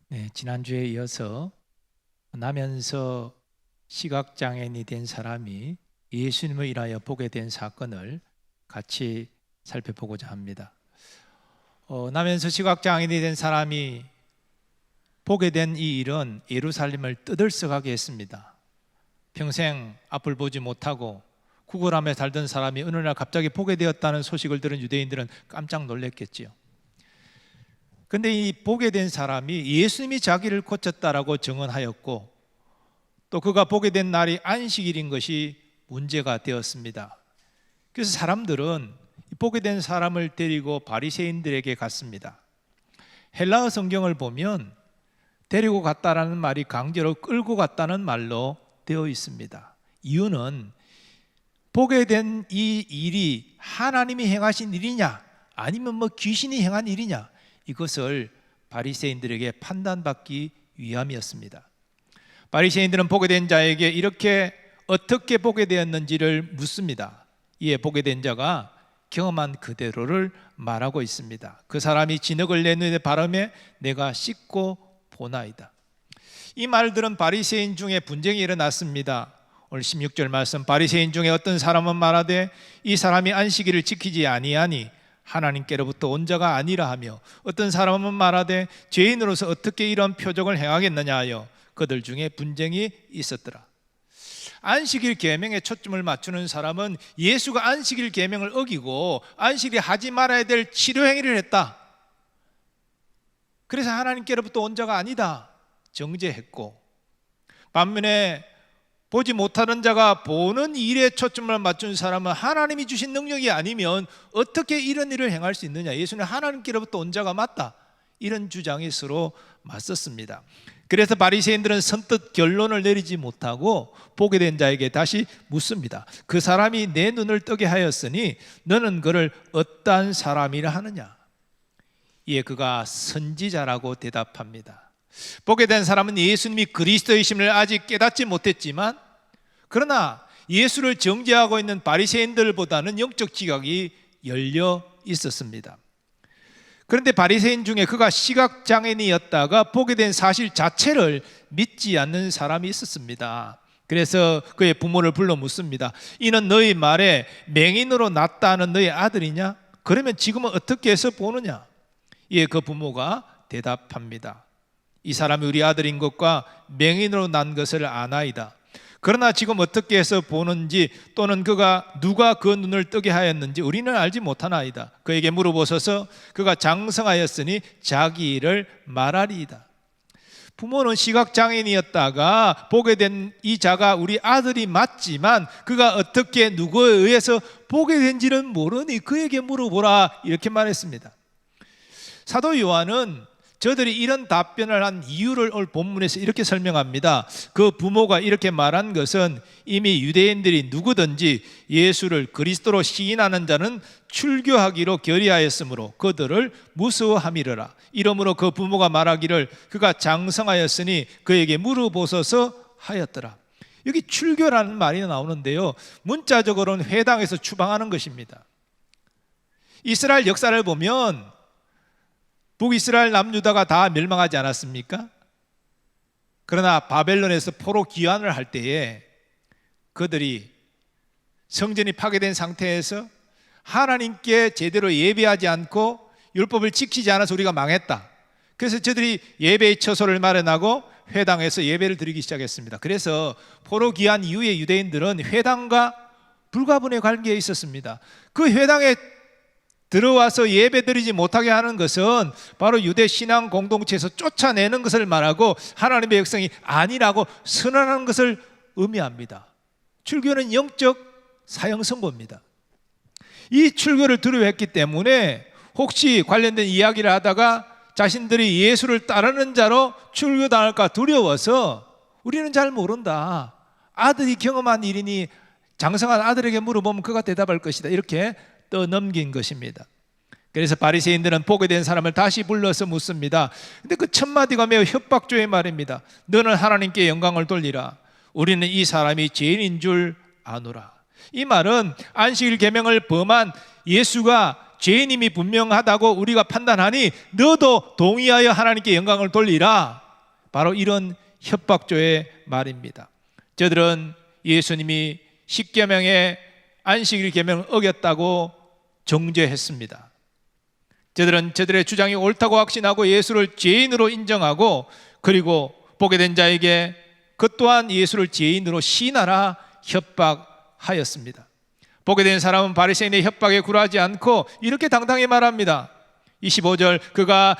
네, 지난주에 이어서 나면서 시각장애인이 된 사람이 예수님을 인하여 보게 된 사건을 같이 살펴보고자 합니다. 나면서 시각장애인이 된 사람이 보게 된 이 일은 예루살렘을 떠들썩하게 했습니다. 평생 앞을 보지 못하고 구걸하며 살던 사람이 어느 날 갑자기 보게 되었다는 소식을 들은 유대인들은 깜짝 놀랐겠지요. 근데 이 보게 된 사람이 예수님이 자기를 고쳤다라고 증언하였고, 또 그가 보게 된 날이 안식일인 것이 문제가 되었습니다. 그래서 사람들은 보게 된 사람을 데리고 바리새인들에게 갔습니다. 헬라어 성경을 보면 데리고 갔다라는 말이 강제로 끌고 갔다는 말로 되어 있습니다. 이유는 보게 된 이 일이 하나님이 행하신 일이냐 아니면 귀신이 행한 일이냐, 이것을 바리새인들에게 판단받기 위함이었습니다. 바리새인들은 보게 된 자에게 이렇게 어떻게 보게 되었는지를 묻습니다. 이에 보게 된 자가 경험한 그대로를 말하고 있습니다. 그 사람이 진흙을 내 눈에 바르매 내가 씻고 보나이다. 이 말들은 바리새인 중에 분쟁이 일어났습니다. 오늘 16절 말씀, 바리새인 중에 어떤 사람은 말하되 이 사람이 안식일을 지키지 아니하니 하나님께로부터 온 자가 아니라 하며, 어떤 사람은 말하되 죄인으로서 어떻게 이런 표적을 행하겠느냐 하여 그들 중에 분쟁이 있었더라. 안식일 계명에 초점을 맞추는 사람은 예수가 안식일 계명을 어기고 안식일에 하지 말아야 될 치료 행위를 했다, 그래서 하나님께로부터 온 자가 아니다 정죄했고, 반면에 보지 못하는 자가 보는 일에 초점을 맞춘 사람은 하나님이 주신 능력이 아니면 어떻게 이런 일을 행할 수 있느냐, 예수는 하나님께로부터 온 자가 맞다, 이런 주장이 서로 맞섰습니다. 그래서 바리새인들은 선뜻 결론을 내리지 못하고 보게 된 자에게 다시 묻습니다. 그 사람이 내 눈을 뜨게 하였으니 너는 그를 어떠한 사람이라 하느냐. 이에 그가 선지자라고 대답합니다. 보게 된 사람은 예수님이 그리스도이심을 아직 깨닫지 못했지만, 그러나 예수를 정죄하고 있는 바리새인들보다는 영적 지각이 열려 있었습니다. 그런데 바리새인 중에 그가 시각장애인이었다가 보게 된 사실 자체를 믿지 않는 사람이 있었습니다. 그래서 그의 부모를 불러 묻습니다. 이는 너희 말에 맹인으로 났다는 너희 아들이냐? 그러면 지금은 어떻게 해서 보느냐? 이에 그 부모가 대답합니다. 이 사람이 우리 아들인 것과 맹인으로 난 것을 아나이다. 그러나 지금 어떻게 해서 보는지 또는 그가 누가 그 눈을 뜨게 하였는지 우리는 알지 못하나이다. 그에게 물어보소서. 그가 장성하였으니 자기 일을 말하리이다. 부모는 시각장애인이었다가 보게 된 이 자가 우리 아들이 맞지만 그가 어떻게 누구에 의해서 보게 된지는 모르니 그에게 물어보라, 이렇게 말했습니다. 사도 요한은 저들이 이런 답변을 한 이유를 오늘 본문에서 이렇게 설명합니다. 그 부모가 이렇게 말한 것은 이미 유대인들이 누구든지 예수를 그리스도로 시인하는 자는 출교하기로 결의하였으므로 그들을 무서워함이러라. 이러므로 그 부모가 말하기를 그가 장성하였으니 그에게 물어보소서 하였더라. 여기 출교라는 말이 나오는데요, 문자적으로는 회당에서 추방하는 것입니다. 이스라엘 역사를 보면 북이스라엘 남유다가 다 멸망하지 않았습니까? 그러나 바벨론에서 포로 귀환을 할 때에 그들이 성전이 파괴된 상태에서 하나님께 제대로 예배하지 않고 율법을 지키지 않아서 우리가 망했다. 그래서 저들이 예배의 처소를 마련하고 회당에서 예배를 드리기 시작했습니다. 그래서 포로 귀환 이후에 유대인들은 회당과 불가분의 관계에 있었습니다. 그 회당에 들어와서 예배드리지 못하게 하는 것은 바로 유대 신앙 공동체에서 쫓아내는 것을 말하고 하나님의 백성이 아니라고 선언하는 것을 의미합니다. 출교는 영적 사형 선고입니다. 이 출교를 두려워했기 때문에 혹시 관련된 이야기를 하다가 자신들이 예수를 따르는 자로 출교당할까 두려워서 우리는 잘 모른다, 아들이 경험한 일이니 장성한 아들에게 물어보면 그가 대답할 것이다, 이렇게 떠넘긴 것입니다. 그래서 바리새인들은 보게 된 사람을 다시 불러서 묻습니다. 근데 그 첫 마디가 매우 협박조의 말입니다. 너는 하나님께 영광을 돌리라. 우리는 이 사람이 죄인인 줄 아노라. 이 말은 안식일 계명을 범한 예수가 죄인임이 분명하다고 우리가 판단하니 너도 동의하여 하나님께 영광을 돌리라. 바로 이런 협박조의 말입니다. 저들은 예수님이 십계명의 안식일 계명을 어겼다고 정죄했습니다. 저들은 저들의 주장이 옳다고 확신하고 예수를 죄인으로 인정하고, 그리고 보게 된 자에게 그 또한 예수를 죄인으로 시인하라 협박하였습니다. 보게 된 사람은 바리새인의 협박에 굴하지 않고 이렇게 당당히 말합니다. 25절, 그가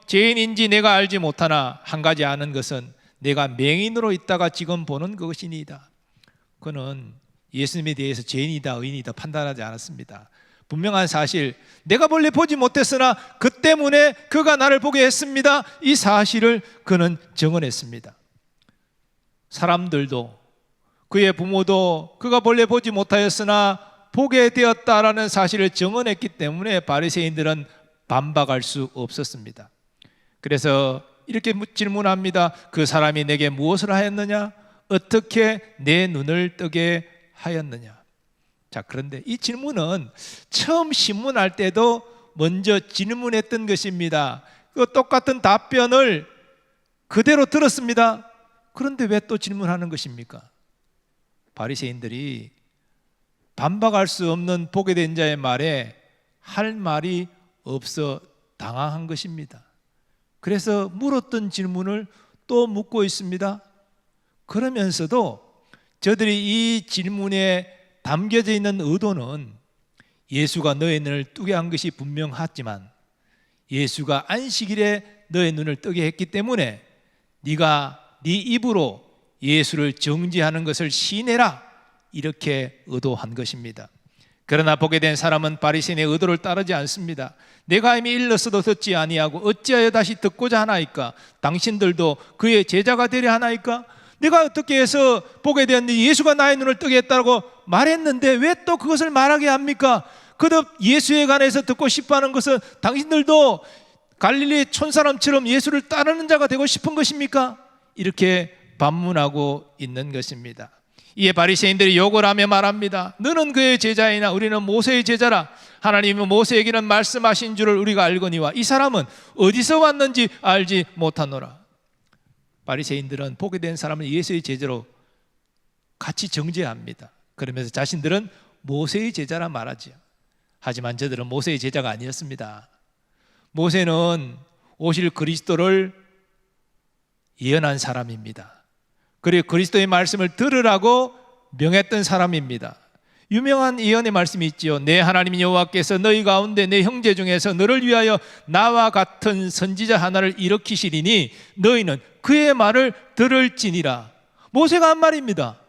죄인인지 내가 알지 못하나 한 가지 아는 것은 내가 맹인으로 있다가 지금 보는 것이니이다. 그는 예수님에 대해서 죄인이다 의인이다 판단하지 않았습니다. 분명한 사실, 내가 본래 보지 못했으나 그 때문에 그가 나를 보게 했습니다. 이 사실을 그는 증언했습니다. 사람들도, 그의 부모도 그가 본래 보지 못하였으나 보게 되었다라는 사실을 증언했기 때문에 바리새인들은 반박할 수 없었습니다. 그래서 이렇게 질문합니다. 그 사람이 내게 무엇을 하였느냐? 어떻게 내 눈을 뜨게 하였느냐? 자, 그런데 이 질문은 처음 신문할 때도 먼저 질문했던 것입니다. 그 똑같은 답변을 그대로 들었습니다. 그런데 왜 또 질문하는 것입니까? 바리새인들이 반박할 수 없는 보게 된 자의 말에 할 말이 없어 당황한 것입니다. 그래서 물었던 질문을 또 묻고 있습니다. 그러면서도 저들이 이 질문에 담겨져 있는 의도는 예수가 너의 눈을 뜨게 한 것이 분명하지만 예수가 안식일에 너의 눈을 뜨게 했기 때문에 네가 네 입으로 예수를 정죄하는 것을 시인해라, 이렇게 의도한 것입니다. 그러나 보게 된 사람은 바리새인의 의도를 따르지 않습니다. 내가 이미 일렀어도 듣지 아니하고 어찌하여 다시 듣고자 하나이까? 당신들도 그의 제자가 되려 하나이까? 내가 어떻게 해서 보게 되었니? 예수가 나의 눈을 뜨게 했다고 말했는데 왜 또 그것을 말하게 합니까? 그듭 예수에 관해서 듣고 싶어하는 것은 당신들도 갈릴리 촌사람처럼 예수를 따르는 자가 되고 싶은 것입니까? 이렇게 반문하고 있는 것입니다. 이에 바리새인들이 욕을 하며 말합니다. 너는 그의 제자이나 우리는 모세의 제자라. 하나님은 모세에게는 말씀하신 줄을 우리가 알거니와 이 사람은 어디서 왔는지 알지 못하노라. 바리새인들은 보게 된 사람을 예수의 제자로 같이 정죄합니다. 그러면서 자신들은 모세의 제자라 말하죠. 하지만 저들은 모세의 제자가 아니었습니다. 모세는 오실 그리스도를 예언한 사람입니다. 그리고 그리스도의 말씀을 들으라고 명했던 사람입니다. 유명한 예언의 말씀이 있지요. 내 하나님 여호와께서 너희 가운데 내 형제 중에서 너를 위하여 나와 같은 선지자 하나를 일으키시리니 너희는 그의 말을 들을지니라. 모세가 한 말입니다.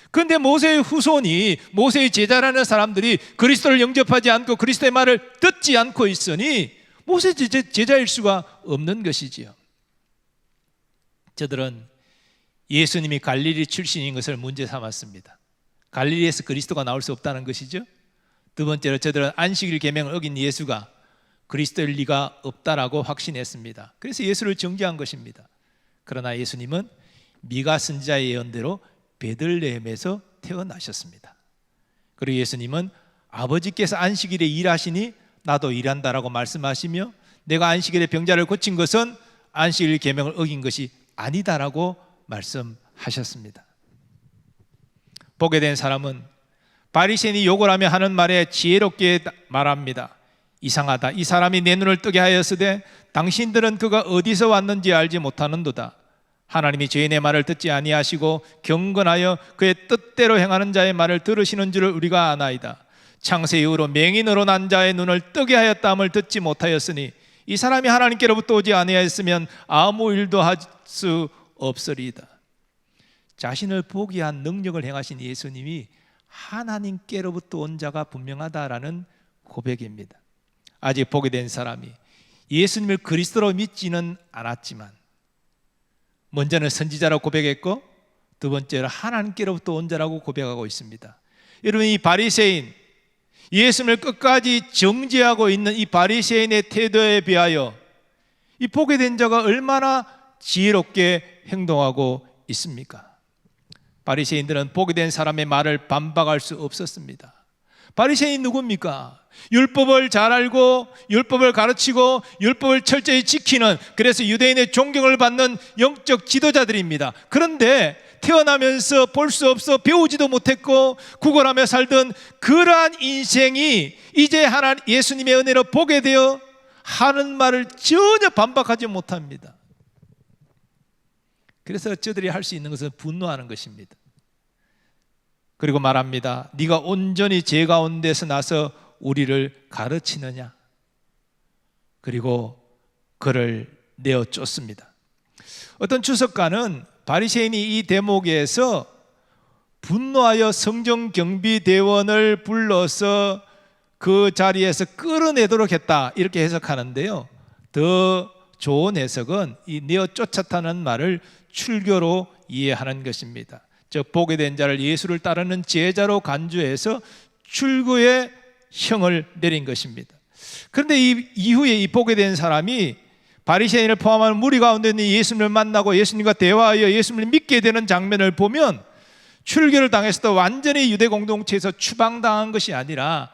그런데 모세의 후손이, 모세의 제자라는 사람들이 그리스도를 영접하지 않고 그리스도의 말을 듣지 않고 있으니 모세 제자일 수가 없는 것이지요. 저들은 예수님이 갈릴리 출신인 것을 문제 삼았습니다. 갈릴리에서 그리스도가 나올 수 없다는 것이죠. 두 번째로 저들은 안식일 계명을 어긴 예수가 그리스도일 리가 없다라고 확신했습니다. 그래서 예수를 정죄한 것입니다. 그러나 예수님은 미가 선지자의 예언대로 베들레헴에서 태어나셨습니다. 그리고 예수님은 아버지께서 안식일에 일하시니 나도 일한다라고 말씀하시며 내가 안식일에 병자를 고친 것은 안식일 계명을 어긴 것이 아니다라고 말씀하셨습니다. 보게 된 사람은 바리새인이 욕을 하며 하는 말에 지혜롭게 말합니다. 이상하다. 이 사람이 내 눈을 뜨게 하였으되 당신들은 그가 어디서 왔는지 알지 못하는도다. 하나님이 죄인의 말을 듣지 아니하시고 경건하여 그의 뜻대로 행하는 자의 말을 들으시는 줄을 우리가 아나이다. 창세 이후로 맹인으로 난 자의 눈을 뜨게 하였다함을 듣지 못하였으니 이 사람이 하나님께로부터 오지 아니하였으면 아무 일도 할 수 없으리이다. 자신을 보게 한 능력을 행하신 예수님이 하나님께로부터 온 자가 분명하다라는 고백입니다. 아직 보게 된 사람이 예수님을 그리스도로 믿지는 않았지만 먼저는 선지자라고 고백했고 두 번째로 하나님께로부터 온 자라고 고백하고 있습니다. 여러분, 이 바리새인, 예수님을 끝까지 정죄하고 있는 이 바리새인의 태도에 비하여 이 보게 된 자가 얼마나 지혜롭게 행동하고 있습니까? 바리새인들은 보게 된 사람의 말을 반박할 수 없었습니다. 바리새인이 누굽니까? 율법을 잘 알고 율법을 가르치고 율법을 철저히 지키는, 그래서 유대인의 존경을 받는 영적 지도자들입니다. 그런데 태어나면서 볼 수 없어 배우지도 못했고 구걸하며 살던 그러한 인생이 이제 예수님의 은혜로 보게 되어 하는 말을 전혀 반박하지 못합니다. 그래서 저들이 할 수 있는 것은 분노하는 것입니다. 그리고 말합니다. 네가 온전히 죄 가운데서 나서 우리를 가르치느냐? 그리고 그를 내어 쫓습니다. 어떤 주석가는 바리새인이 이 대목에서 분노하여 성전경비대원을 불러서 그 자리에서 끌어내도록 했다, 이렇게 해석하는데요, 더 좋은 해석은 이 내어 쫓았다는 말을 출교로 이해하는 것입니다. 즉 보게 된 자를 예수를 따르는 제자로 간주해서 출교의 형을 내린 것입니다. 그런데 이 이후에 이 보게 된 사람이 바리새인을 포함한 무리 가운데 있는 예수님을 만나고 예수님과 대화하여 예수님을 믿게 되는 장면을 보면 출교를 당했을 때 완전히 유대 공동체에서 추방당한 것이 아니라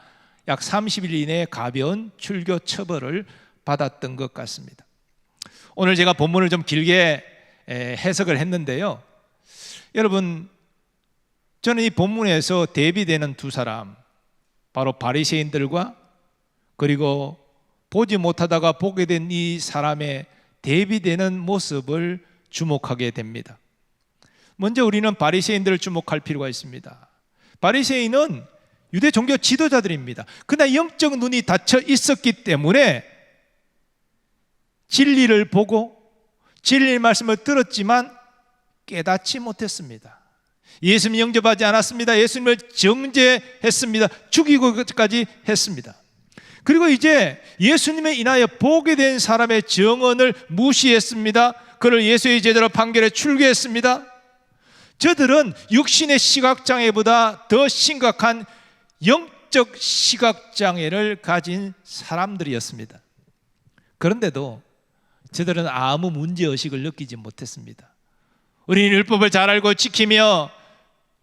약 30일 이내에 가벼운 출교 처벌을 받았던 것 같습니다. 오늘 제가 본문을 좀 길게 해석을 했는데요, 여러분, 저는 이 본문에서 대비되는 두 사람, 바로 바리새인들과 그리고 보지 못하다가 보게 된 이 사람의 대비되는 모습을 주목하게 됩니다. 먼저 우리는 바리새인들을 주목할 필요가 있습니다. 바리새인은 유대 종교 지도자들입니다. 그러나 영적 눈이 닫혀 있었기 때문에 진리를 보고 진리의 말씀을 들었지만 깨닫지 못했습니다. 예수님 영접하지 않았습니다. 예수님을 정죄했습니다. 죽이고까지 했습니다. 그리고 이제 예수님에 인하여 보게 된 사람의 증언을 무시했습니다. 그를 예수의 제자로 판결해 출교했습니다. 저들은 육신의 시각장애보다 더 심각한 영적 시각장애를 가진 사람들이었습니다. 그런데도 저들은 아무 문제의식을 느끼지 못했습니다. 우리는 율법을 잘 알고 지키며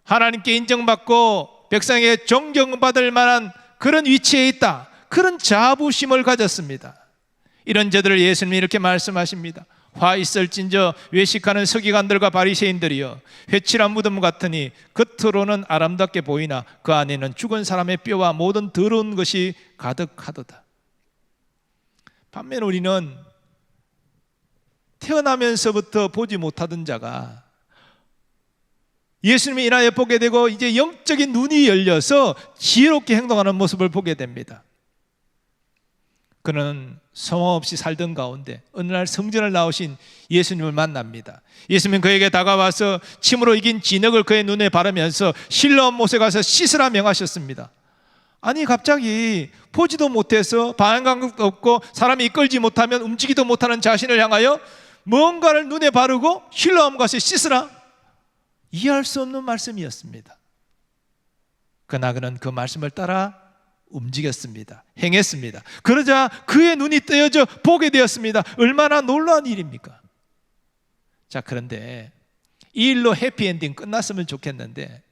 하나님께 인정받고 백성에게 존경받을 만한 그런 위치에 있다, 그런 자부심을 가졌습니다. 이런 저들을 예수님이 이렇게 말씀하십니다. 화 있을진저 외식하는 서기관들과 바리새인들이여, 회칠한 무덤 같으니 겉으로는 아름답게 보이나 그 안에는 죽은 사람의 뼈와 모든 더러운 것이 가득하도다. 반면 우리는 태어나면서부터 보지 못하던 자가 예수님이 인하여 보게 되고 이제 영적인 눈이 열려서 지혜롭게 행동하는 모습을 보게 됩니다. 그는 성화 없이 살던 가운데 어느 날 성전을 나오신 예수님을 만납니다. 예수님은 그에게 다가와서 침으로 익인 진흙을 그의 눈에 바르면서 실로암 못에 가서 씻으라 명하셨습니다. 아니, 갑자기 보지도 못해서 방향감도 없고 사람이 이끌지 못하면 움직이도 못하는 자신을 향하여 뭔가를 눈에 바르고 실로암 가서 씻으라, 이해할 수 없는 말씀이었습니다. 그러나 그는 그 말씀을 따라 움직였습니다. 행했습니다. 그러자 그의 눈이 뜨여져 보게 되었습니다. 얼마나 놀라운 일입니까? 자, 그런데 이 일로 해피엔딩 끝났으면 좋겠는데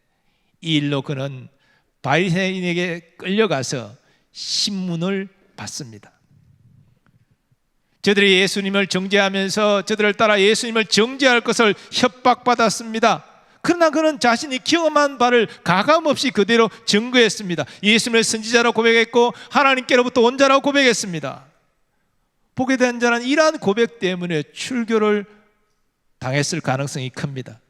이 일로 그는 바리새인에게 끌려가서 신문을 받습니다. 저들이 예수님을 정죄하면서 저들을 따라 예수님을 정죄할 것을 협박받았습니다. 그러나 그는 자신이 경험한 바를 가감없이 그대로 증거했습니다. 예수님을 선지자로 고백했고 하나님께로부터 온 자라고 고백했습니다. 보게 된 자는 이러한 고백 때문에 출교를 당했을 가능성이 큽니다.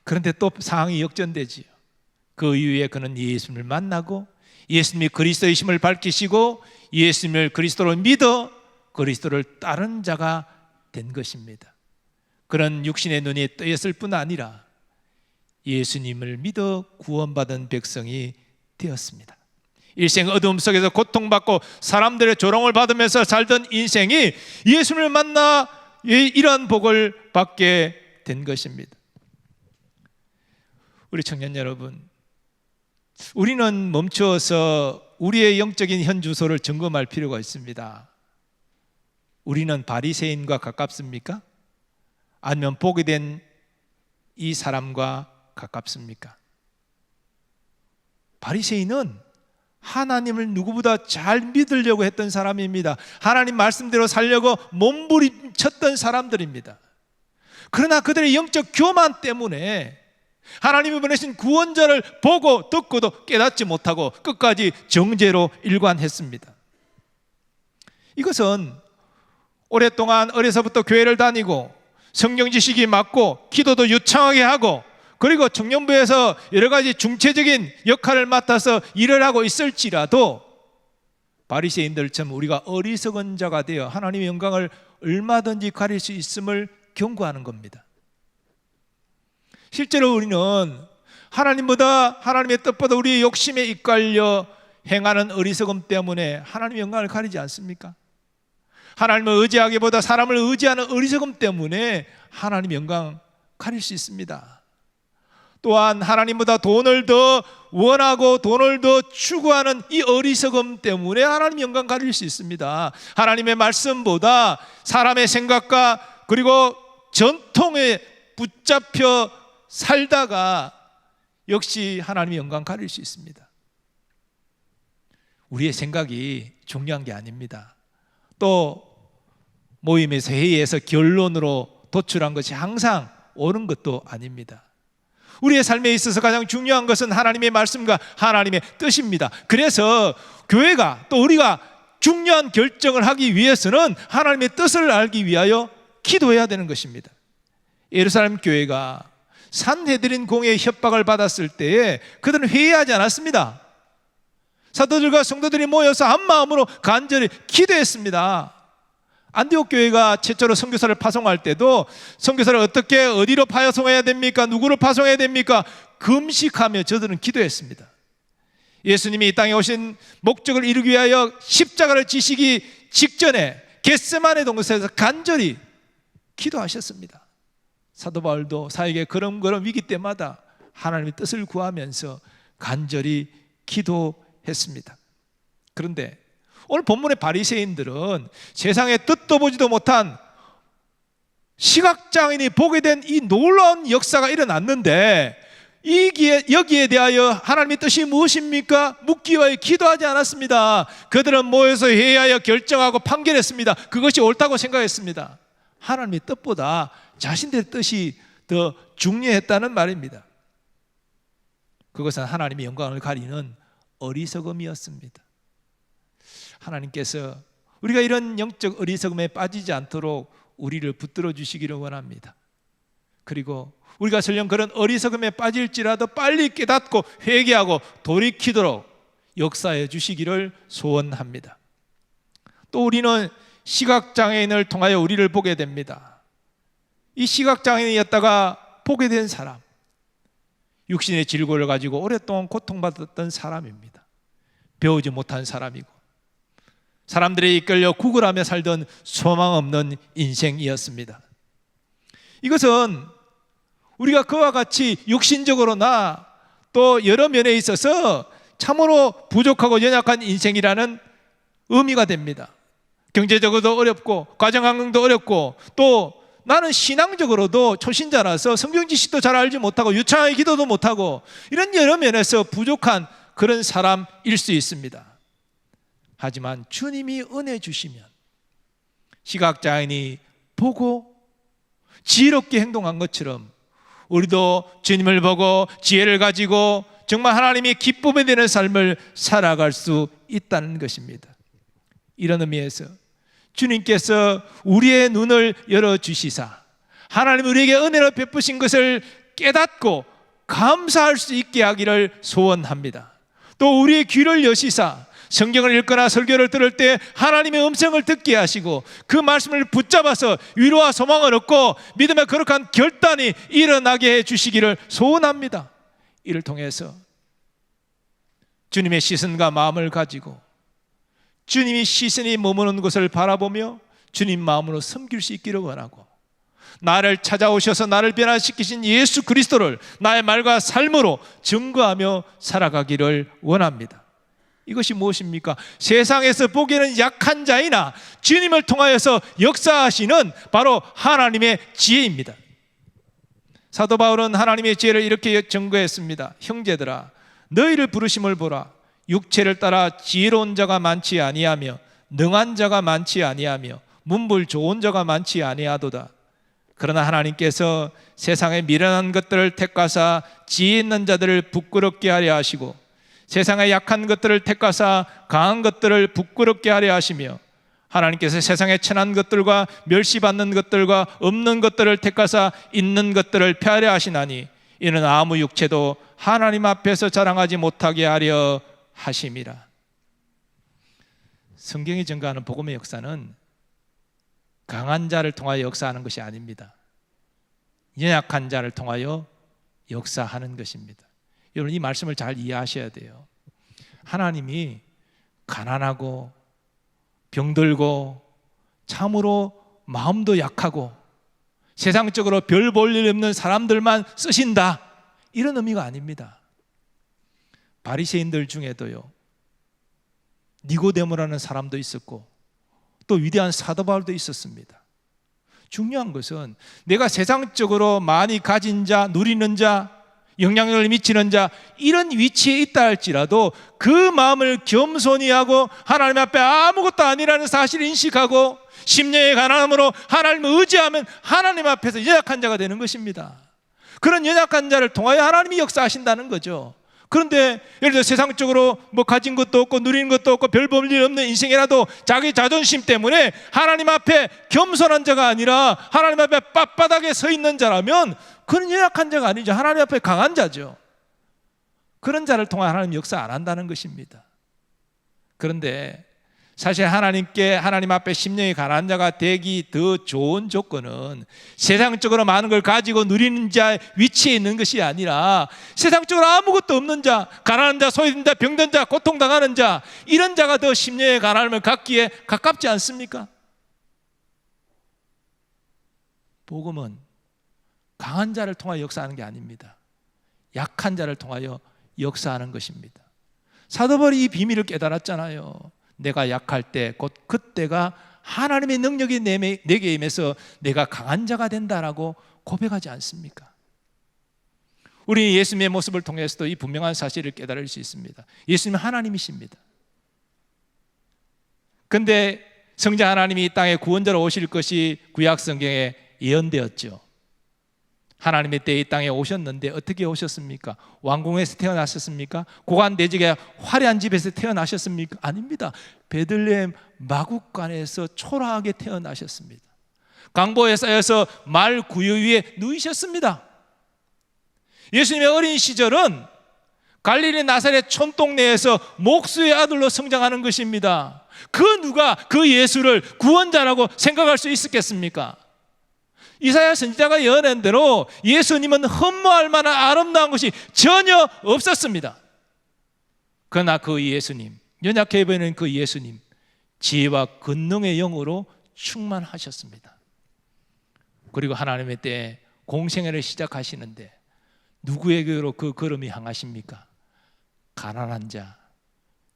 그런데 또 상황이 역전되지요. 그 이후에 그는 예수님을 만나고 예수님이 그리스도이심을 밝히시고 예수님을 그리스도로 믿어 그리스도를 따른 자가 된 것입니다. 그런 육신의 눈이 뜨였을 뿐 아니라 예수님을 믿어 구원받은 백성이 되었습니다. 일생 어두움 속에서 고통받고 사람들의 조롱을 받으면서 살던 인생이 예수님을 만나 이러한 복을 받게 된 것입니다. 우리 청년 여러분, 우리는 멈추어서 우리의 영적인 현주소를 점검할 필요가 있습니다. 우리는 바리새인과 가깝습니까? 아니면 보게 된 이 사람과 가깝습니까? 바리새인은 하나님을 누구보다 잘 믿으려고 했던 사람입니다. 하나님 말씀대로 살려고 몸부림쳤던 사람들입니다. 그러나 그들의 영적 교만 때문에 하나님이 보내신 구원자를 보고 듣고도 깨닫지 못하고 끝까지 정죄로 일관했습니다. 이것은 오랫동안 어려서부터 교회를 다니고 성경 지식이 맞고 기도도 유창하게 하고 그리고 청년부에서 여러 가지 중체적인 역할을 맡아서 일을 하고 있을지라도 바리새인들처럼 우리가 어리석은 자가 되어 하나님의 영광을 얼마든지 가릴 수 있음을 경고하는 겁니다. 실제로 우리는 하나님의 뜻보다 우리의 욕심에 이끌려 행하는 어리석음 때문에 하나님의 영광을 가리지 않습니까? 하나님을 의지하기보다 사람을 의지하는 어리석음 때문에 하나님의 영광 가릴 수 있습니다. 또한 하나님보다 돈을 더 원하고 돈을 더 추구하는 이 어리석음 때문에 하나님의 영광 가릴 수 있습니다. 하나님의 말씀보다 사람의 생각과 그리고 전통에 붙잡혀 살다가 역시 하나님의 영광 가릴 수 있습니다. 우리의 생각이 중요한 게 아닙니다. 또 모임에서 회의에서 결론으로 도출한 것이 항상 옳은 것도 아닙니다. 우리의 삶에 있어서 가장 중요한 것은 하나님의 말씀과 하나님의 뜻입니다. 그래서 교회가 또 우리가 중요한 결정을 하기 위해서는 하나님의 뜻을 알기 위하여 기도해야 되는 것입니다. 예루살렘 교회가 산헤드린 공회의 협박을 받았을 때에 그들은 회의하지 않았습니다. 사도들과 성도들이 모여서 한마음으로 간절히 기도했습니다. 안디옥 교회가 최초로 선교사를 파송할 때도 선교사를 어떻게 어디로 파송해야 됩니까? 누구를 파송해야 됩니까? 금식하며 저들은 기도했습니다. 예수님이 이 땅에 오신 목적을 이루기 위하여 십자가를 지시기 직전에 겟세마네 동산에서 간절히 기도하셨습니다. 사도 바울도 사역의 그런 위기 때마다 하나님의 뜻을 구하면서 간절히 기도했습니다. 그런데 오늘 본문의 바리새인들은 세상의 뜻도 보지도 못한 시각장애인이 보게 된 이 놀라운 역사가 일어났는데 여기에 대하여 하나님의 뜻이 무엇입니까? 묻기 위하여 기도하지 않았습니다. 그들은 모여서 회의하여 결정하고 판결했습니다. 그것이 옳다고 생각했습니다. 하나님의 뜻보다 자신들의 뜻이 더 중요했다는 말입니다. 그것은 하나님의 영광을 가리는 어리석음이었습니다. 하나님께서 우리가 이런 영적 어리석음에 빠지지 않도록 우리를 붙들어 주시기를 원합니다. 그리고 우리가 설령 그런 어리석음에 빠질지라도 빨리 깨닫고 회개하고 돌이키도록 역사해 주시기를 소원합니다. 또 우리는 시각장애인을 통하여 우리를 보게 됩니다. 이 시각장애인이었다가 보게 된 사람, 육신의 질고를 가지고 오랫동안 고통받았던 사람입니다. 배우지 못한 사람이고 사람들에 이끌려 구걸하며 살던 소망 없는 인생이었습니다. 이것은 우리가 그와 같이 육신적으로나 또 여러 면에 있어서 참으로 부족하고 연약한 인생이라는 의미가 됩니다. 경제적으로도 어렵고 가정환경도 어렵고 또 나는 신앙적으로도 초신자라서 성경 지식도 잘 알지 못하고 유창하게 기도도 못하고 이런 여러 면에서 부족한 그런 사람일 수 있습니다. 하지만 주님이 은혜 주시면 시각장애인이 보고 지혜롭게 행동한 것처럼 우리도 주님을 보고 지혜를 가지고 정말 하나님이 기쁨에 되는 삶을 살아갈 수 있다는 것입니다. 이런 의미에서 주님께서 우리의 눈을 열어주시사 하나님 우리에게 은혜로 베푸신 것을 깨닫고 감사할 수 있게 하기를 소원합니다. 또 우리의 귀를 여시사 성경을 읽거나 설교를 들을 때 하나님의 음성을 듣게 하시고 그 말씀을 붙잡아서 위로와 소망을 얻고 믿음의 거룩한 결단이 일어나게 해주시기를 소원합니다. 이를 통해서 주님의 시선과 마음을 가지고 주님이 시선이 머무는 곳을 바라보며 주님 마음으로 섬길 수 있기를 원하고 나를 찾아오셔서 나를 변화시키신 예수 그리스도를 나의 말과 삶으로 증거하며 살아가기를 원합니다. 이것이 무엇입니까? 세상에서 보기에는 약한 자이나 주님을 통하여서 역사하시는 바로 하나님의 지혜입니다. 사도 바울은 하나님의 지혜를 이렇게 증거했습니다. 형제들아, 너희를 부르심을 보라. 육체를 따라 지혜로운 자가 많지 아니하며 능한 자가 많지 아니하며 문불 좋은 자가 많지 아니하도다. 그러나 하나님께서 세상의 미련한 것들을 택하사 지혜 있는 자들을 부끄럽게 하려 하시고 세상의 약한 것들을 택하사 강한 것들을 부끄럽게 하려 하시며 하나님께서 세상의 천한 것들과 멸시받는 것들과 없는 것들을 택하사 있는 것들을 폐하려 하시나니 이는 아무 육체도 하나님 앞에서 자랑하지 못하게 하려 하심이라. 성경이 증거하는 복음의 역사는 강한 자를 통하여 역사하는 것이 아닙니다. 연약한 자를 통하여 역사하는 것입니다. 여러분, 이 말씀을 잘 이해하셔야 돼요. 하나님이 가난하고 병들고 참으로 마음도 약하고 세상적으로 별 볼 일 없는 사람들만 쓰신다, 이런 의미가 아닙니다. 바리새인들 중에도요, 니고데모라는 사람도 있었고 또 위대한 사도 바울도 있었습니다. 중요한 것은 내가 세상적으로 많이 가진 자, 누리는 자, 영향력을 미치는 자, 이런 위치에 있다 할지라도 그 마음을 겸손히 하고 하나님 앞에 아무것도 아니라는 사실을 인식하고 심령의 가난함으로 하나님을 의지하면 하나님 앞에서 연약한 자가 되는 것입니다. 그런 연약한 자를 통하여 하나님이 역사하신다는 거죠. 그런데 예를 들어 세상적으로 뭐 가진 것도 없고 누리는 것도 없고 별 볼 일 없는 인생이라도 자기 자존심 때문에 하나님 앞에 겸손한 자가 아니라 하나님 앞에 빳빳하게 서 있는 자라면 그는 연약한 자가 아니죠. 하나님 앞에 강한 자죠. 그런 자를 통해 하나님 역사 안 한다는 것입니다. 그런데 사실 하나님 앞에 심령이 가난한 자가 되기 더 좋은 조건은 세상적으로 많은 걸 가지고 누리는 자의 위치에 있는 것이 아니라 세상적으로 아무것도 없는 자, 가난한 자, 소외된 자, 병든 자, 고통당하는 자, 이런 자가 더 심령의 가난함을 갖기에 가깝지 않습니까? 복음은 강한 자를 통하여 역사하는 게 아닙니다. 약한 자를 통하여 역사하는 것입니다. 사도 바울이 이 비밀을 깨달았잖아요. 내가 약할 때 곧 그때가 하나님의 능력이 내게 임해서 내가 강한 자가 된다라고 고백하지 않습니까? 우리는 예수님의 모습을 통해서도 이 분명한 사실을 깨달을 수 있습니다. 예수님은 하나님이십니다. 그런데 성자 하나님이 이 땅에 구원자로 오실 것이 구약 성경에 예언되었죠. 하나님의 때 이 땅에 오셨는데 어떻게 오셨습니까? 왕궁에서 태어나셨습니까? 고관 대직의 화려한 집에서 태어나셨습니까? 아닙니다. 베들레헴 마구간에서 초라하게 태어나셨습니다. 강보에 쌓여서 말 구유 위에 누이셨습니다. 예수님의 어린 시절은 갈릴리 나사렛 촌동네에서 목수의 아들로 성장하는 것입니다. 그 누가 그 예수를 구원자라고 생각할 수 있었겠습니까? 이사야 선지자가 예언한 대로 예수님은 흠모할 만한 아름다운 것이 전혀 없었습니다. 그러나 그 예수님, 연약해 보이는 그 예수님, 지혜와 권능의 영으로 충만하셨습니다. 그리고 하나님의 때에 공생애를 시작하시는데 누구에게로 그 걸음이 향하십니까? 가난한 자,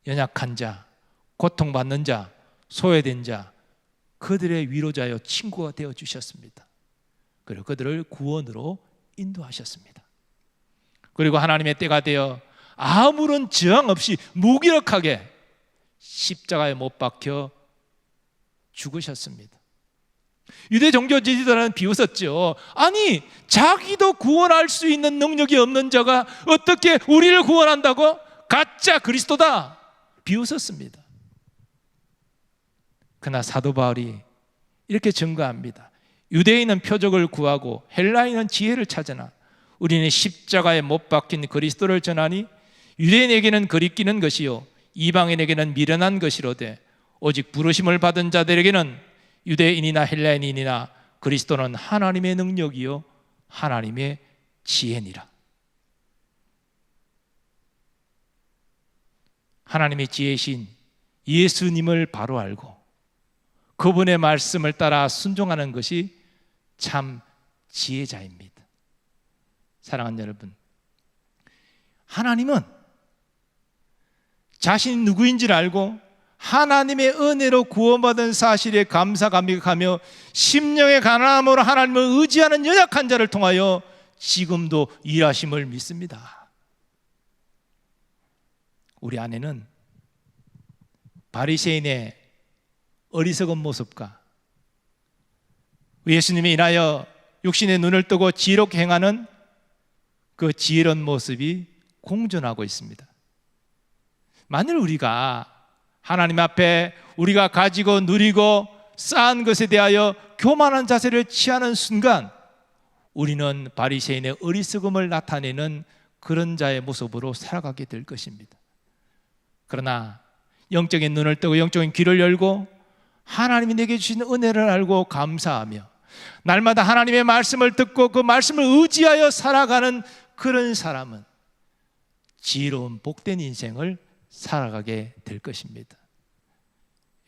연약한 자, 고통받는 자, 소외된 자, 그들의 위로자여 친구가 되어 주셨습니다. 그리고 그들을 구원으로 인도하셨습니다. 그리고 하나님의 때가 되어 아무런 저항 없이 무기력하게 십자가에 못 박혀 죽으셨습니다. 유대 종교 지지자들은 비웃었죠. 아니, 자기도 구원할 수 있는 능력이 없는 자가 어떻게 우리를 구원한다고? 가짜 그리스도다, 비웃었습니다. 그러나 사도 바울이 이렇게 증거합니다. 유대인은 표적을 구하고 헬라인은 지혜를 찾으나 우리는 십자가에 못 박힌 그리스도를 전하니 유대인에게는 거리끼는 것이요 이방인에게는 미련한 것이로되 오직 부르심을 받은 자들에게는 유대인이나 헬라인이나 그리스도는 하나님의 능력이요 하나님의 지혜니라. 하나님의 지혜신 예수님을 바로 알고 그분의 말씀을 따라 순종하는 것이 참 지혜자입니다. 사랑하는 여러분, 하나님은 자신이 누구인지를 알고 하나님의 은혜로 구원받은 사실에 감사감격하며 심령의 가난함으로 하나님을 의지하는 연약한 자를 통하여 지금도 일하심을 믿습니다. 우리 안에는 바리새인의 어리석은 모습과 예수님이 인하여 육신의 눈을 뜨고 지혜롭게 행하는 그 지혜로운 모습이 공존하고 있습니다. 만일 우리가 하나님 앞에 우리가 가지고 누리고 쌓은 것에 대하여 교만한 자세를 취하는 순간 우리는 바리새인의 어리석음을 나타내는 그런 자의 모습으로 살아가게 될 것입니다. 그러나 영적인 눈을 뜨고 영적인 귀를 열고 하나님이 내게 주신 은혜를 알고 감사하며 날마다 하나님의 말씀을 듣고 그 말씀을 의지하여 살아가는 그런 사람은 지혜로운 복된 인생을 살아가게 될 것입니다.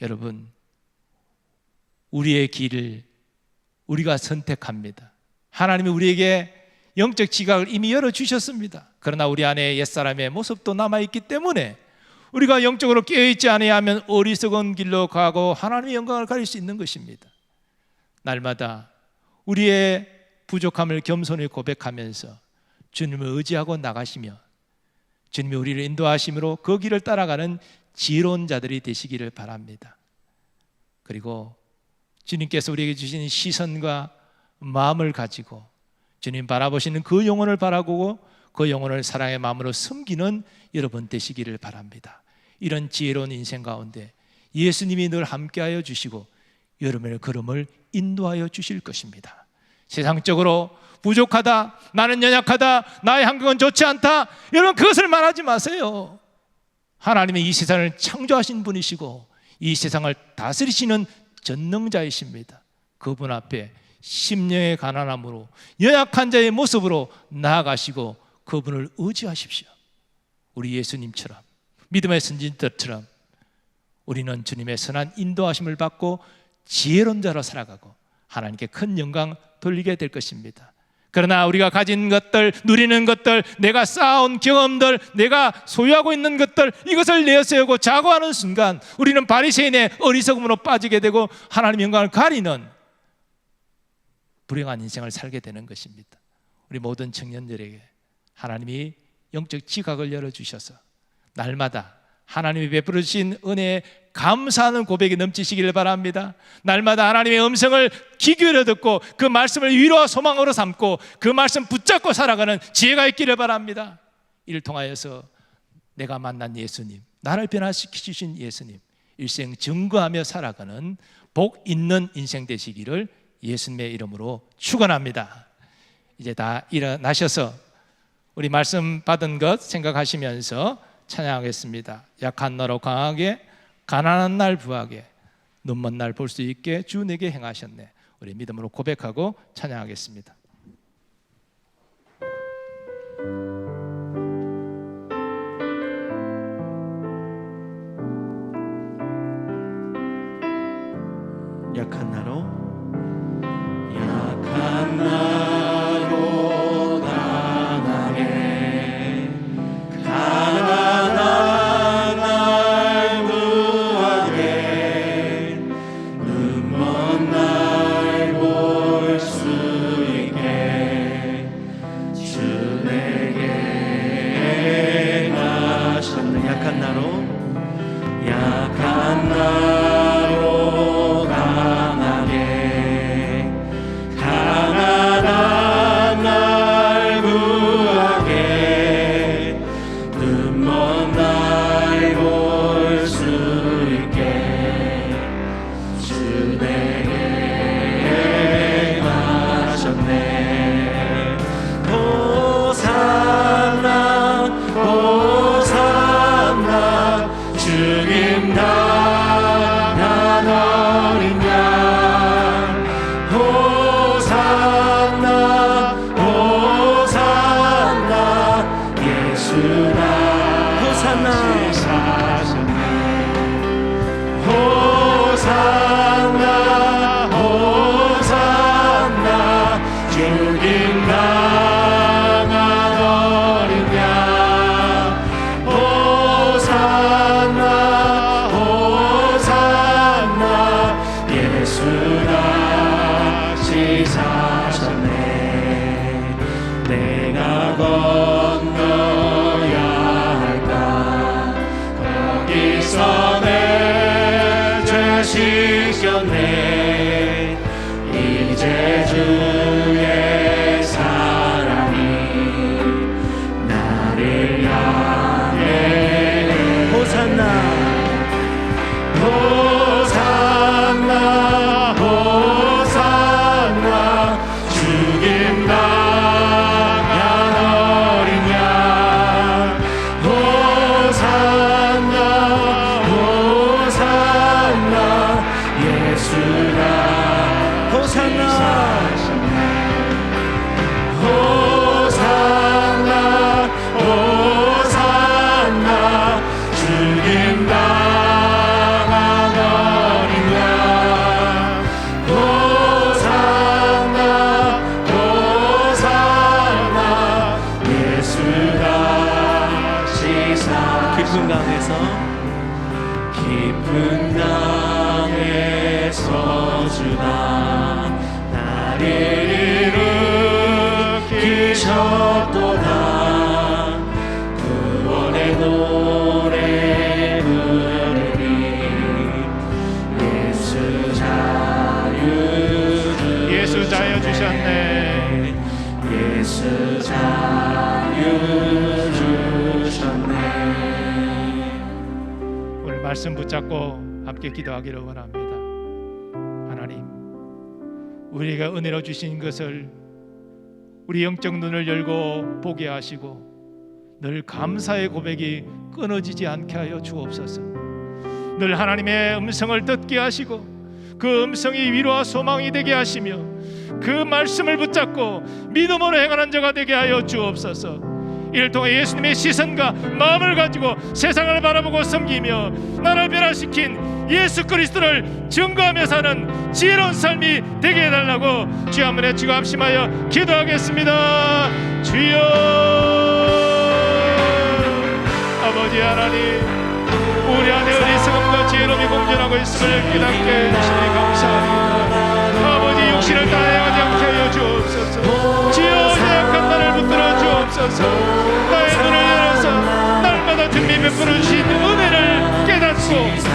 여러분, 우리의 길을 우리가 선택합니다. 하나님이 우리에게 영적 지각을 이미 열어주셨습니다. 그러나 우리 안에 옛사람의 모습도 남아있기 때문에 우리가 영적으로 깨어있지 아니하면 어리석은 길로 가고 하나님의 영광을 가릴 수 있는 것입니다. 날마다 우리의 부족함을 겸손히 고백하면서 주님을 의지하고 나가시며 주님이 우리를 인도하심으로 그 길을 따라가는 지혜로운 자들이 되시기를 바랍니다. 그리고 주님께서 우리에게 주신 시선과 마음을 가지고 주님 바라보시는 그 영혼을 바라보고 그 영혼을 사랑의 마음으로 섬기는 여러분 되시기를 바랍니다. 이런 지혜로운 인생 가운데 예수님이 늘 함께하여 주시고 여러분의 걸음을 인도하여 주실 것입니다. 세상적으로 부족하다, 나는 연약하다, 나의 환경은 좋지 않다, 여러분 그것을 말하지 마세요. 하나님은 이 세상을 창조하신 분이시고 이 세상을 다스리시는 전능자이십니다. 그분 앞에 심령의 가난함으로 연약한 자의 모습으로 나아가시고 그분을 의지하십시오. 우리 예수님처럼, 믿음의 선진들처럼 우리는 주님의 선한 인도하심을 받고 지혜로운 자로 살아가고 하나님께 큰 영광 돌리게 될 것입니다. 그러나 우리가 가진 것들, 누리는 것들, 내가 쌓아온 경험들, 내가 소유하고 있는 것들, 이것을 내세우고 자고하는 순간 우리는 바리새인의 어리석음으로 빠지게 되고 하나님의 영광을 가리는 불행한 인생을 살게 되는 것입니다. 우리 모든 청년들에게 하나님이 영적 지각을 열어주셔서 날마다 하나님이 베풀어 주신 은혜에 감사하는 고백이 넘치시기를 바랍니다. 날마다 하나님의 음성을 귀 기울여 듣고 그 말씀을 위로와 소망으로 삼고 그 말씀 붙잡고 살아가는 지혜가 있기를 바랍니다. 이를 통하여서 내가 만난 예수님, 나를 변화시켜 주신 예수님, 일생 증거하며 살아가는 복 있는 인생 되시기를 예수님의 이름으로 축원합니다. 이제 다 일어나셔서 우리 말씀 받은 것 생각하시면서 찬양하겠습니다. 약한 나로 강하게, 가난한 날 부하게, 눈먼 날 볼 수 있게 주 내게 행하셨네. 우리 믿음으로 고백하고 찬양하겠습니다. 약한 나로 강하게, 가난한 날 구하게, 눈먼 날 볼 수 있게 주 내게 행하셨네. 약한 나로 가난한 날 구하게, 눈먼 날 볼 수 있게 주 내게 행하셨네. 호산나 호산나 주님 나간 어린 양, 호산나 호산나 예수나 호산나 호산나 호산나 주님 나간 어린 양, 호산나 호산나 예수나 지사셨네. 내가 건너야 할까 구제주의 사랑이 나를 향해 호산나 호산나 호산나 죽임 당한 어린 양 호산나 호산나 예수가 호산나 호산나 호산나 죽임 당한 어린 양 호산나 호산나 예수가 시사 깊은 강에서 깊은 강에서 주가 나를 일으키셨도다 구원의 노래 부르리 예수 자유 주셨네 예수 자유 주셨네. 오늘 말씀 붙잡고 함께 기도하기를 원합니다. 하나님, 우리가 은혜로 주신 것을 우리 영적 눈을 열고 보게 하시고 늘 감사의 고백이 끊어지지 않게 하여 주옵소서. 늘 하나님의 음성을 듣게 하시고 그 음성이 위로와 소망이 되게 하시며 그 말씀을 붙잡고 믿음으로 행하는 자가 되게 하여 주옵소서. 이를 통해 예수님의 시선과 마음을 가지고 세상을 바라보고 섬기며 나를 변화시킨 예수 그리스도를 증거하며 사는 지혜로운 삶이 되게 해달라고 주여 한번 외치고 합심하여 기도하겠습니다. 주여 아버지 하나님, 우리 안에 어리석음과 지혜로움이 공존하고 있음을 깨닫게 해주시니 감사합니다. 아버지 육신을 따라가지 않게 하여 주옵소서. 주여 약한 나를 붙들어 주옵소서. 나의 눈을 열어서 날마다 주님이 베풀어 주신 은혜를 깨닫고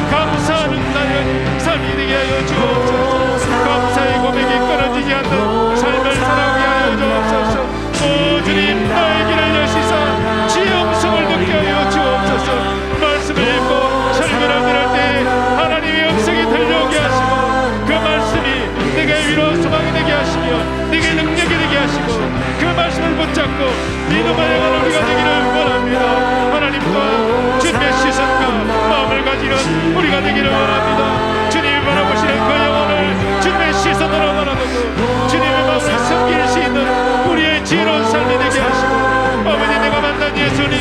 감사하는 나의 삶이 되게 하여 주옵소서. 감사의 고백이 끊어지지 않는 삶을 살아가게 하여 주옵소서. 오 주님, 나의 길을 여시사 주의 음성을 듣게 하여 주옵소서. 말씀을 읽고 설교를 들을 때 하나님의 음성이 들려오게 하시고 그 말씀이 내게 위로 소망이 되게 하시며 내게 능력이 되게 하시고 그 말씀을 붙잡고 믿음을 행하는 우리가 되기를 원합니다. 하나님과 주님의 시선과 마음을 가지는 우리가 되기를 원합니다. 주님이 바라보시는 그 영혼을 주님의 시선으로 바라보고 주님의 마음을 섬길 수 있는 우리의 지혜로운 삶이 되게 하시고 아버지, 내가 만난 예수님,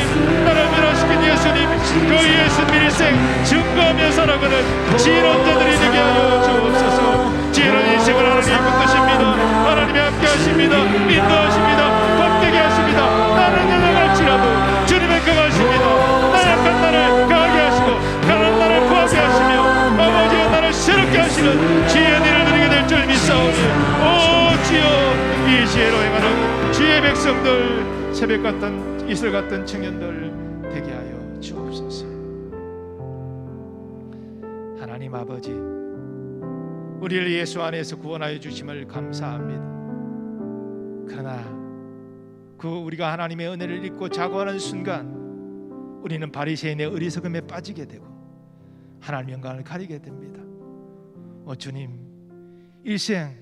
나를 변화시킨 예수님, 그 예수님 일생 증거하며 살아가는 지혜로운 자들이 되게 하여 주옵소서. 지혜로운 인생을 하나님 붙드십니다. 하나님이 함께 하십니다. 인도하십니다. 복되게 하십니다. 나는 연약할지라도 주님의 강하십니다. 나약한 나를 강하게 하시고 가난한 나를 구하게 하시며 아버지의 나를 새롭게 하시는 지혜의 일을 드리게 될 줄 믿사오니 오 주여, 이 지혜로 행하는 주의 백성들, 새벽 같은 이슬 같은 청년들 되게 하여 주옵소서. 하나님 아버지, 우리를 예수 안에서 구원하여 주심을 감사합니다. 그러나 그 우리가 하나님의 은혜를 잊고 자고하는 순간 우리는 바리새인의 어리석음에 빠지게 되고 하나님 영광을 가리게 됩니다. 주님, 일생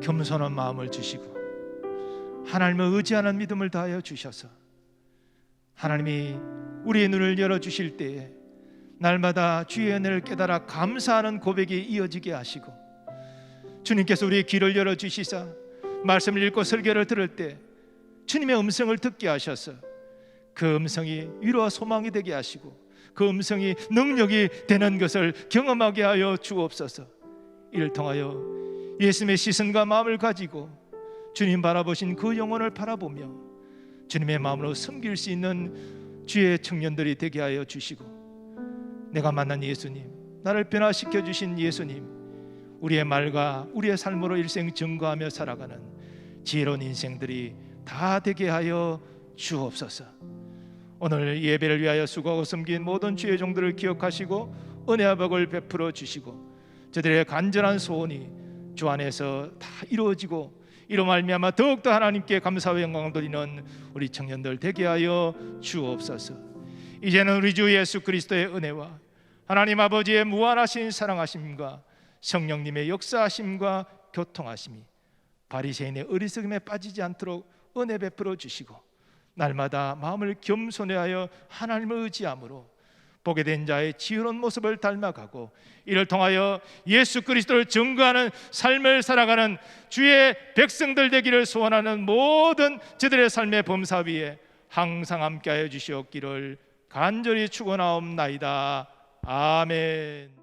겸손한 마음을 주시고 하나님을 의지하는 믿음을 다하여 주셔서 하나님이 우리의 눈을 열어주실 때에 날마다 주의 은혜를 깨달아 감사하는 고백이 이어지게 하시고 주님께서 우리의 귀를 열어주시사 말씀을 읽고 설교를 들을 때 주님의 음성을 듣게 하셔서 그 음성이 위로와 소망이 되게 하시고 그 음성이 능력이 되는 것을 경험하게 하여 주옵소서. 이를 통하여 예수님의 시선과 마음을 가지고 주님 바라보신 그 영혼을 바라보며 주님의 마음으로 섬길 수 있는 주의 청년들이 되게 하여 주시고 내가 만난 예수님, 나를 변화시켜 주신 예수님, 우리의 말과 우리의 삶으로 일생 증거하며 살아가는 지혜로운 인생들이 다 되게 하여 주옵소서. 오늘 예배를 위하여 수고하고 섬긴 모든 주의 종들을 기억하시고 은혜와 복을 베풀어 주시고 저들의 간절한 소원이 주 안에서 다 이루어지고 이로 말미암아 더욱더 하나님께 감사와 영광을 드리는 우리 청년들 되게 하여 주옵소서. 이제는 우리 주 예수 그리스도의 은혜와 하나님 아버지의 무한하신 사랑하심과 성령님의 역사하심과 교통하심이 바리새인의 어리석음에 빠지지 않도록 은혜 베풀어 주시고 날마다 마음을 겸손해하여 하나님을 의지함으로 보게 된 자의 지혜로운 모습을 닮아가고 이를 통하여 예수 그리스도를 증거하는 삶을 살아가는 주의 백성들 되기를 소원하는 모든 저들의 삶의 범사 위에 항상 함께하여 주시옵기를 간절히 축원하옵나이다. 아멘.